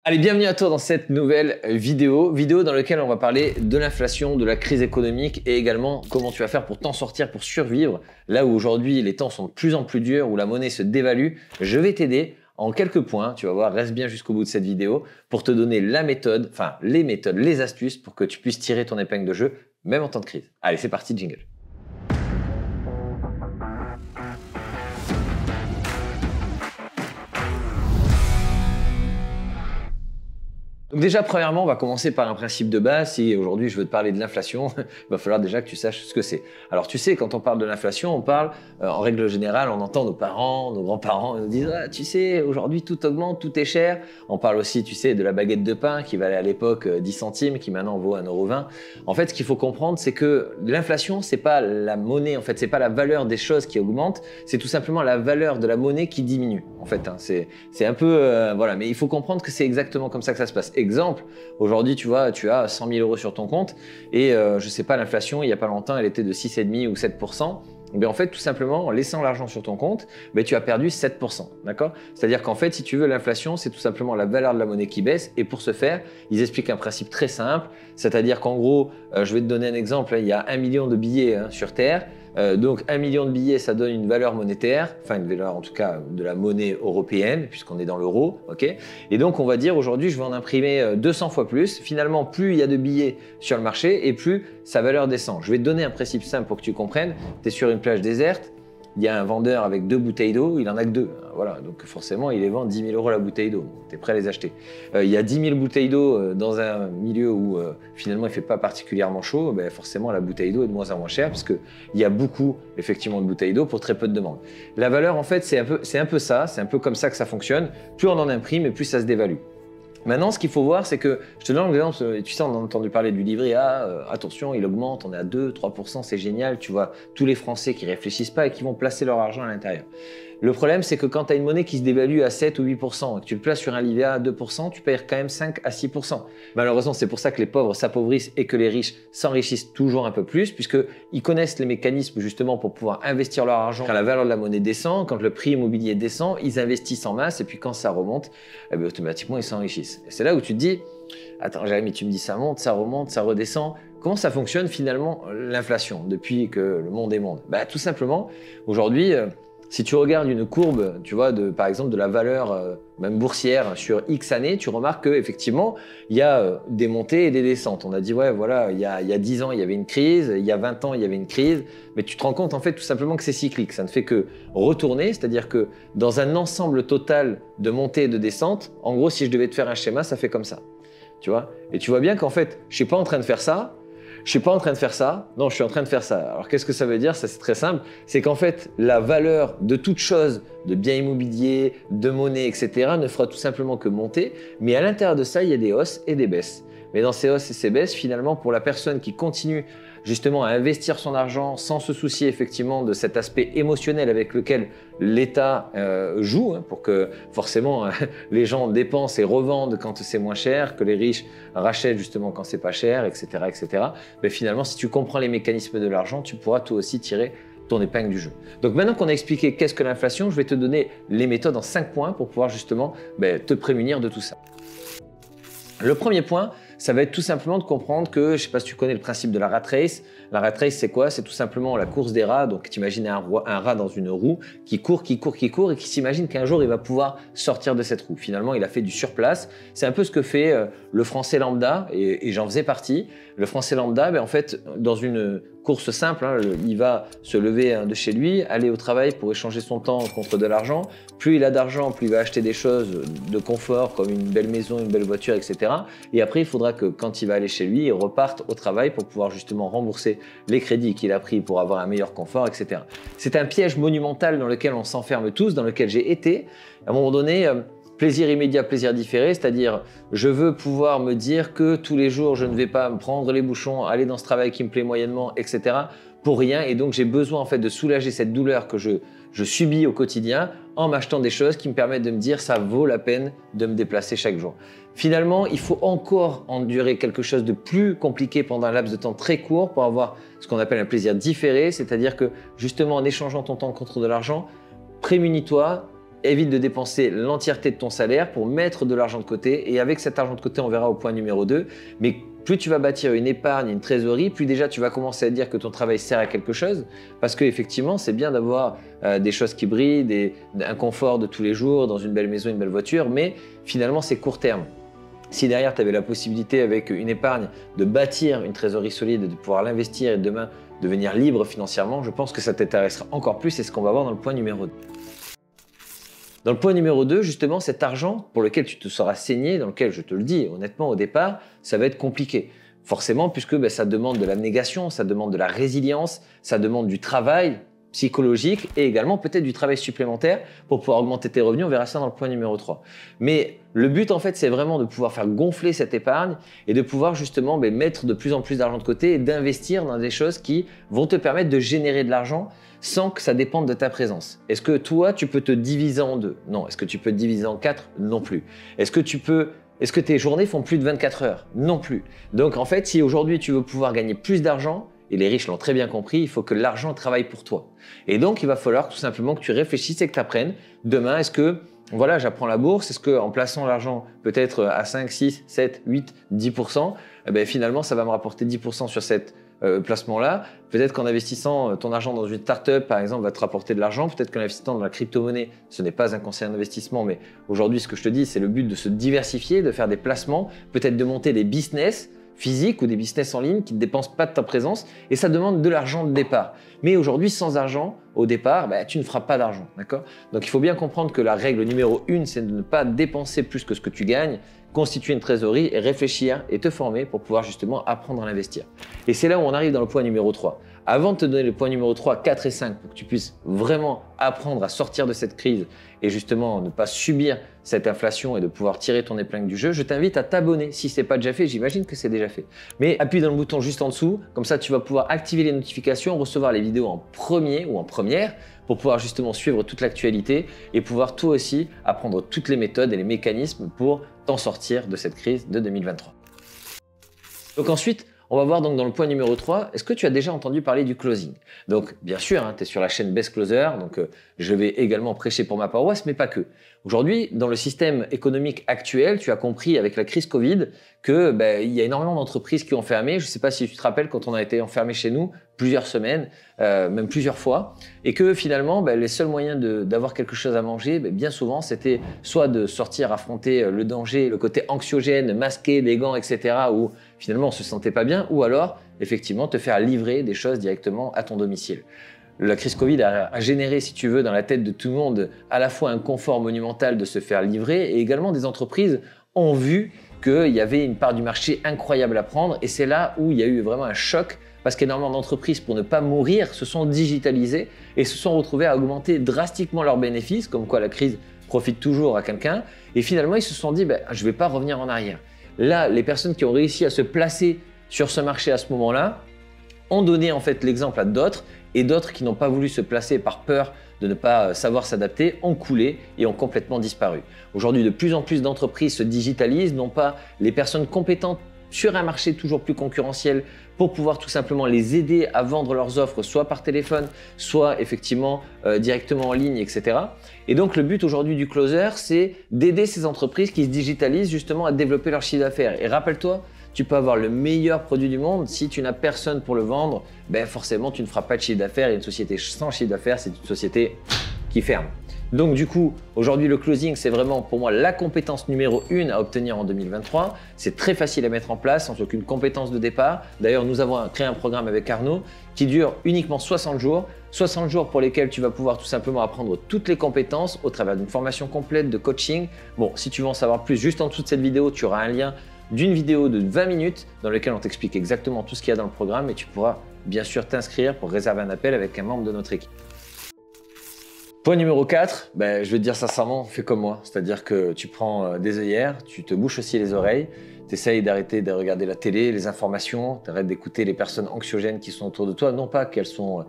Allez, bienvenue à toi dans cette nouvelle vidéo dans laquelle on va parler de l'inflation, de la crise économique et également comment tu vas faire pour t'en sortir, pour survivre. Là où aujourd'hui les temps sont de plus en plus durs, où la monnaie se dévalue, je vais t'aider en quelques points, tu vas voir, reste bien jusqu'au bout de cette vidéo pour te donner la méthode, enfin les méthodes, les astuces pour que tu puisses tirer ton épingle de jeu, même en temps de crise. Allez, c'est parti, jingle. Donc déjà, premièrement, on va commencer par un principe de base. Si aujourd'hui je veux te parler de l'inflation, il va falloir déjà que tu saches ce que c'est. Alors tu sais, quand on parle de l'inflation, on parle, en règle générale, on entend nos parents, nos grands-parents, ils nous disent ah, tu sais, aujourd'hui tout augmente, tout est cher. On parle aussi, tu sais, de la baguette de pain qui valait à l'époque 10 centimes, qui maintenant vaut 1,20 €. En fait, ce qu'il faut comprendre, c'est que l'inflation, c'est pas la monnaie, en fait, c'est pas la valeur des choses qui augmente, c'est tout simplement la valeur de la monnaie qui diminue. En fait, hein, c'est un peu, voilà, mais il faut comprendre que c'est exactement comme ça que ça se passe. Exemple, aujourd'hui, tu vois, tu as 100 000 € sur ton compte et je sais pas, l'inflation, il n'y a pas longtemps, elle était de 6,5 ou 7%. Mais en fait, tout simplement, en laissant l'argent sur ton compte, tu as perdu 7%. D'accord ? C'est-à-dire qu'en fait, si tu veux, l'inflation, c'est tout simplement la valeur de la monnaie qui baisse. Et pour ce faire, ils expliquent un principe très simple. C'est-à-dire qu'en gros, je vais te donner un exemple. Il y a 1 million de billets sur Terre. Donc 1 million de billets, ça donne une valeur monétaire, enfin une valeur en tout cas de la monnaie européenne, puisqu'on est dans l'euro, ok ? Et donc on va dire aujourd'hui, je vais en imprimer 200 fois plus. Finalement, plus il y a de billets sur le marché et plus sa valeur descend. Je vais te donner un principe simple pour que tu comprennes. Tu es sur une plage déserte, il y a un vendeur avec 2 bouteilles d'eau, il en a que 2. Voilà, donc forcément, il les vend 10 000 € la bouteille d'eau. Tu es prêt à les acheter. Il y a 10 000 bouteilles d'eau dans un milieu où finalement il ne fait pas particulièrement chaud. Forcément, la bouteille d'eau est de moins en moins chère parce qu'il y a beaucoup effectivement de bouteilles d'eau pour très peu de demandes. La valeur, en fait, c'est un peu ça. C'est un peu comme ça que ça fonctionne. Plus on en imprime et plus ça se dévalue. Maintenant, ce qu'il faut voir, c'est que, je te donne l'exemple, tu sais, on a entendu parler du livret A, attention, il augmente, on est à 2-3%, c'est génial, tu vois, tous les Français qui réfléchissent pas et qui vont placer leur argent à l'intérieur. Le problème, c'est que quand tu as une monnaie qui se dévalue à 7 ou 8% et que tu le places sur un livret A à 2%, tu payes quand même 5 à 6%. Malheureusement, c'est pour ça que les pauvres s'appauvrissent et que les riches s'enrichissent toujours un peu plus, puisqu'ils connaissent les mécanismes justement pour pouvoir investir leur argent. Quand la valeur de la monnaie descend, quand le prix immobilier descend, ils investissent en masse et puis quand ça remonte, automatiquement, ils s'enrichissent. Et c'est là où tu te dis, attends Jérémy, tu me dis ça monte, ça remonte, ça redescend. Comment ça fonctionne finalement l'inflation depuis que le monde est monde ? Tout simplement, aujourd'hui, si tu regardes une courbe, tu vois, par exemple de la valeur même boursière sur X années, tu remarques qu'effectivement, il y a des montées et des descentes. On a dit, ouais, voilà, il y a 10 ans, il y avait une crise, il y a 20 ans, il y avait une crise, mais tu te rends compte en fait tout simplement que c'est cyclique. Ça ne fait que retourner, c'est-à-dire que dans un ensemble total de montées et de descentes, en gros, si je devais te faire un schéma, ça fait comme ça. Tu vois ? Et tu vois bien qu'en fait, je ne suis pas en train de faire ça, je suis pas en train de faire ça, non, je suis en train de faire ça. Alors qu'est-ce que ça veut dire ? Ça, c'est très simple. C'est qu'en fait, la valeur de toute chose, de biens immobiliers, de monnaie, etc., ne fera tout simplement que monter. Mais à l'intérieur de ça, il y a des hausses et des baisses. Mais dans ces hausses et ces baisses, finalement, pour la personne qui continue justement à investir son argent sans se soucier effectivement de cet aspect émotionnel avec lequel l'État joue, pour que forcément les gens dépensent et revendent quand c'est moins cher, que les riches rachètent justement quand c'est pas cher, etc., etc. Mais finalement, si tu comprends les mécanismes de l'argent, tu pourras toi aussi tirer ton épingle du jeu. Donc maintenant qu'on a expliqué qu'est-ce que l'inflation, je vais te donner les méthodes en 5 points pour pouvoir justement te prémunir de tout ça. Le premier point, ça va être tout simplement de comprendre que, je ne sais pas si tu connais le principe de la rat race. La rat race, c'est quoi ? C'est tout simplement la course des rats. Donc, tu imagines un rat dans une roue qui court et qui s'imagine qu'un jour, il va pouvoir sortir de cette roue. Finalement, il a fait du surplace. C'est un peu ce que fait le Français lambda, et j'en faisais partie. Le Français lambda, en fait, dans une course simple, il va se lever de chez lui, aller au travail pour échanger son temps contre de l'argent. Plus il a d'argent, plus il va acheter des choses de confort comme une belle maison, une belle voiture, etc. Et après, il faudra que quand il va aller chez lui, il reparte au travail pour pouvoir justement rembourser les crédits qu'il a pris pour avoir un meilleur confort, etc. C'est un piège monumental dans lequel on s'enferme tous, dans lequel j'ai été. À un moment donné, plaisir immédiat, plaisir différé, c'est-à-dire je veux pouvoir me dire que tous les jours, je ne vais pas me prendre les bouchons, aller dans ce travail qui me plaît moyennement, etc. pour rien. Et donc, j'ai besoin en fait de soulager cette douleur que je subis au quotidien en m'achetant des choses qui me permettent de me dire ça vaut la peine de me déplacer chaque jour. Finalement, il faut encore endurer quelque chose de plus compliqué pendant un laps de temps très court pour avoir ce qu'on appelle un plaisir différé, c'est-à-dire que justement en échangeant ton temps contre de l'argent, prémunis-toi évite de dépenser l'entièreté de ton salaire pour mettre de l'argent de côté. Et avec cet argent de côté, on verra au point numéro 2. Mais plus tu vas bâtir une épargne, une trésorerie, plus déjà tu vas commencer à dire que ton travail sert à quelque chose. Parce qu'effectivement, c'est bien d'avoir des choses qui brillent, un confort de tous les jours, dans une belle maison, une belle voiture, mais finalement, c'est court terme. Si derrière, tu avais la possibilité avec une épargne de bâtir une trésorerie solide, de pouvoir l'investir et demain devenir libre financièrement, je pense que ça t'intéressera encore plus. C'est ce qu'on va voir dans le point numéro 2. Dans le point numéro 2, justement, cet argent pour lequel tu te seras saigné, dans lequel, je te le dis honnêtement au départ, ça va être compliqué. Forcément, puisque ça demande de l'abnégation, ça demande de la résilience, ça demande du travail psychologique et également peut-être du travail supplémentaire pour pouvoir augmenter tes revenus. On verra ça dans le point numéro 3. Mais le but, en fait, c'est vraiment de pouvoir faire gonfler cette épargne et de pouvoir justement mettre de plus en plus d'argent de côté et d'investir dans des choses qui vont te permettre de générer de l'argent sans que ça dépende de ta présence. Est-ce que toi, tu peux te diviser en 2? Non. Est-ce que tu peux te diviser en 4? Non plus. Est-ce que tes journées font plus de 24 heures? Non plus. Donc en fait, si aujourd'hui tu veux pouvoir gagner plus d'argent, et les riches l'ont très bien compris, il faut que l'argent travaille pour toi. Et donc, il va falloir tout simplement que tu réfléchisses et que tu apprennes. Demain, est-ce que, voilà, j'apprends la bourse, est-ce qu'en plaçant l'argent peut-être à 5, 6, 7, 8, 10%, finalement, ça va me rapporter 10% sur cette placement-là. Peut-être qu'en investissant ton argent dans une start-up, par exemple, va te rapporter de l'argent. Peut-être qu'en investissant dans la crypto-monnaie, ce n'est pas un conseil d'investissement, mais aujourd'hui, ce que je te dis, c'est le but de se diversifier, de faire des placements, peut-être de monter des business physiques ou des business en ligne qui ne dépensent pas de ta présence et ça demande de l'argent de départ. Mais aujourd'hui, sans argent, au départ, tu ne feras pas d'argent, d'accord? Donc, il faut bien comprendre que la règle numéro 1, c'est de ne pas dépenser plus que ce que tu gagnes, constituer une trésorerie et réfléchir et te former pour pouvoir justement apprendre à l'investir. Et c'est là où on arrive dans le point numéro 3. Avant de te donner le point numéro 3, 4 et 5 pour que tu puisses vraiment apprendre à sortir de cette crise et justement ne pas subir cette inflation et de pouvoir tirer ton épingle du jeu, je t'invite à t'abonner. Si ce n'est pas déjà fait, j'imagine que c'est déjà fait. Mais appuie dans le bouton juste en dessous, comme ça tu vas pouvoir activer les notifications, recevoir les vidéos en premier ou en première pour pouvoir justement suivre toute l'actualité et pouvoir toi aussi apprendre toutes les méthodes et les mécanismes pour t'en sortir de cette crise de 2023. Donc ensuite, on va voir donc dans le point numéro 3, est-ce que tu as déjà entendu parler du closing? Donc bien sûr, tu es sur la chaîne Best Closer, donc je vais également prêcher pour ma paroisse, mais pas que. Aujourd'hui, dans le système économique actuel, tu as compris avec la crise Covid que il y a énormément d'entreprises qui ont fermé. Je ne sais pas si tu te rappelles quand on a été enfermé chez nous plusieurs semaines, même plusieurs fois, et que finalement, les seuls moyens d'avoir quelque chose à manger, bien souvent, c'était soit de sortir affronter le danger, le côté anxiogène, masquer des gants, etc., où finalement on ne se sentait pas bien, ou alors effectivement te faire livrer des choses directement à ton domicile. La crise Covid a généré, si tu veux, dans la tête de tout le monde à la fois un confort monumental de se faire livrer et également des entreprises ont vu qu'il y avait une part du marché incroyable à prendre et c'est là où il y a eu vraiment un choc parce qu'énormément d'entreprises, pour ne pas mourir, se sont digitalisées et se sont retrouvées à augmenter drastiquement leurs bénéfices, comme quoi la crise profite toujours à quelqu'un et finalement ils se sont dit je ne vais pas revenir en arrière. Là, les personnes qui ont réussi à se placer sur ce marché à ce moment-là ont donné en fait l'exemple à d'autres et d'autres qui n'ont pas voulu se placer par peur de ne pas savoir s'adapter ont coulé et ont complètement disparu. Aujourd'hui, de plus en plus d'entreprises se digitalisent, non pas les personnes compétentes sur un marché toujours plus concurrentiel pour pouvoir tout simplement les aider à vendre leurs offres soit par téléphone, soit effectivement directement en ligne, etc. Et donc le but aujourd'hui du closer, c'est d'aider ces entreprises qui se digitalisent justement à développer leur chiffre d'affaires. Et rappelle-toi, tu peux avoir le meilleur produit du monde, si tu n'as personne pour le vendre, forcément tu ne feras pas de chiffre d'affaires et une société sans chiffre d'affaires, c'est une société qui ferme. Donc du coup, aujourd'hui le closing, c'est vraiment pour moi la compétence numéro 1 à obtenir en 2023. C'est très facile à mettre en place sans aucune compétence de départ. D'ailleurs, nous avons créé un programme avec Arnaud qui dure uniquement 60 jours. 60 jours pour lesquels tu vas pouvoir tout simplement apprendre toutes les compétences au travers d'une formation complète de coaching. Bon, si tu veux en savoir plus, juste en dessous de cette vidéo, tu auras un lien d'une vidéo de 20 minutes dans laquelle on t'explique exactement tout ce qu'il y a dans le programme et tu pourras bien sûr t'inscrire pour réserver un appel avec un membre de notre équipe. Point numéro 4, je vais te dire sincèrement, fais comme moi. C'est-à-dire que tu prends des œillères, tu te bouches aussi les oreilles, tu essayes d'arrêter de regarder la télé, les informations, tu arrêtes d'écouter les personnes anxiogènes qui sont autour de toi. Non pas qu'elles sont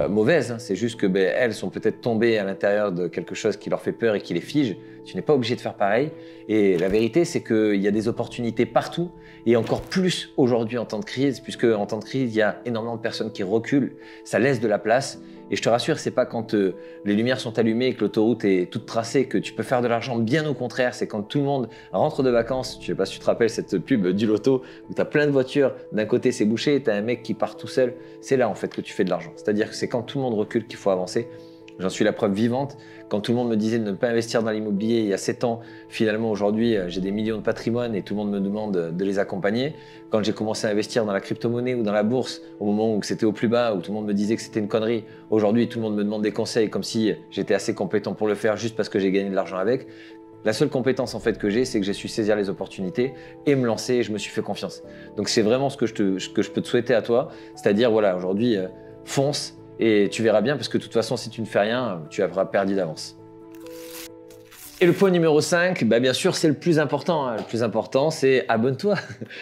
mauvaises, c'est juste que elles sont peut-être tombées à l'intérieur de quelque chose qui leur fait peur et qui les fige. Tu n'es pas obligé de faire pareil. Et la vérité, c'est qu'il y a des opportunités partout et encore plus aujourd'hui en temps de crise, puisque en temps de crise, il y a énormément de personnes qui reculent, ça laisse de la place. Et je te rassure, c'est pas quand les lumières sont allumées et que l'autoroute est toute tracée que tu peux faire de l'argent. Bien au contraire, c'est quand tout le monde rentre de vacances. Je sais pas si tu te rappelles cette pub du loto où tu as plein de voitures. D'un côté, c'est bouché et tu as un mec qui part tout seul. C'est là en fait que tu fais de l'argent. C'est-à-dire que c'est quand tout le monde recule qu'il faut avancer. J'en suis la preuve vivante. Quand tout le monde me disait de ne pas investir dans l'immobilier il y a 7 ans, finalement aujourd'hui j'ai des millions de patrimoine et tout le monde me demande de les accompagner. Quand j'ai commencé à investir dans la crypto-monnaie ou dans la bourse, au moment où c'était au plus bas, où tout le monde me disait que c'était une connerie, aujourd'hui tout le monde me demande des conseils comme si j'étais assez compétent pour le faire juste parce que j'ai gagné de l'argent avec. La seule compétence en fait que j'ai, c'est que j'ai su saisir les opportunités et me lancer et je me suis fait confiance. Donc c'est vraiment ce que je peux te souhaiter à toi, c'est-à-dire voilà, aujourd'hui fonce. Et tu verras bien, parce que de toute façon, si tu ne fais rien, tu auras perdu d'avance. Et le point numéro 5, bah bien sûr, c'est le plus important. Hein. Le plus important, c'est abonne-toi.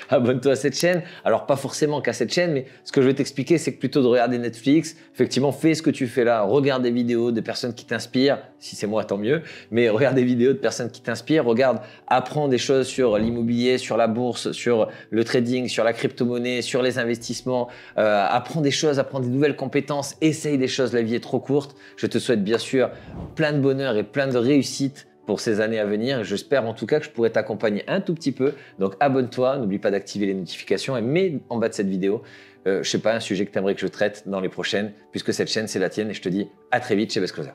Abonne-toi à cette chaîne. Alors, pas forcément qu'à cette chaîne, mais ce que je vais t'expliquer, c'est que plutôt de regarder Netflix, effectivement, fais ce que tu fais là. Regarde des vidéos de personnes qui t'inspirent. Si c'est moi, tant mieux. Mais regarde des vidéos de personnes qui t'inspirent. Regarde, apprends des choses sur l'immobilier, sur la bourse, sur le trading, sur la crypto-monnaie, sur les investissements. Apprends des choses, apprends des nouvelles compétences. Essaye des choses. La vie est trop courte. Je te souhaite bien sûr plein de bonheur et plein de réussite pour ces années à venir. J'espère en tout cas que je pourrai t'accompagner un tout petit peu. Donc abonne-toi, n'oublie pas d'activer les notifications et mets en bas de cette vidéo, je sais pas, un sujet que tu aimerais que je traite dans les prochaines, puisque cette chaîne c'est la tienne et je te dis à très vite chez Best Closer.